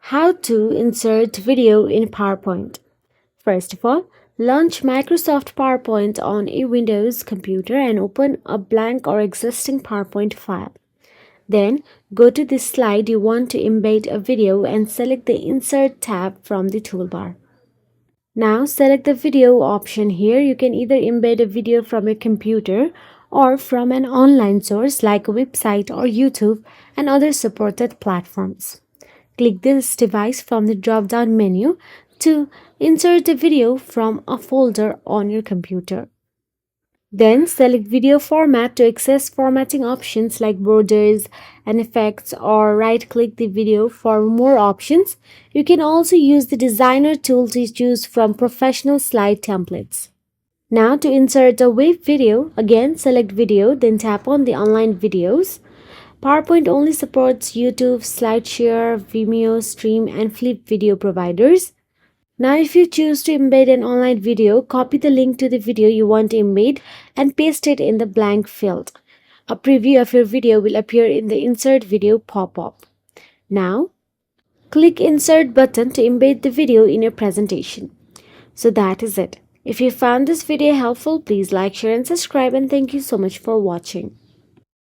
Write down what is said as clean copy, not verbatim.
How to insert video in PowerPoint. First of all, launch Microsoft PowerPoint on a Windows computer and open a blank or existing PowerPoint file. Then, go to the slide you want to embed a video and select the Insert tab from the toolbar. Now, select the video option here. You can either embed a video from your computer or from an online source like a website or YouTube and other supported platforms. Click this device from the drop-down menu to insert the video from a folder on your computer. Then select video format to access formatting options like borders and effects, or right-click the video for more options. You can also use the designer tool to choose from professional slide templates. Now to insert a web video, again select video, then tap on the online videos. PowerPoint only supports YouTube, SlideShare, Vimeo, Stream, and Flip video providers. Now if you choose to embed an online video, copy the link to the video you want to embed and paste it in the blank field. A preview of your video will appear in the Insert Video pop-up. Now, click Insert button to embed the video in your presentation. So that is it. If you found this video helpful, please like, share and subscribe, and thank you so much for watching.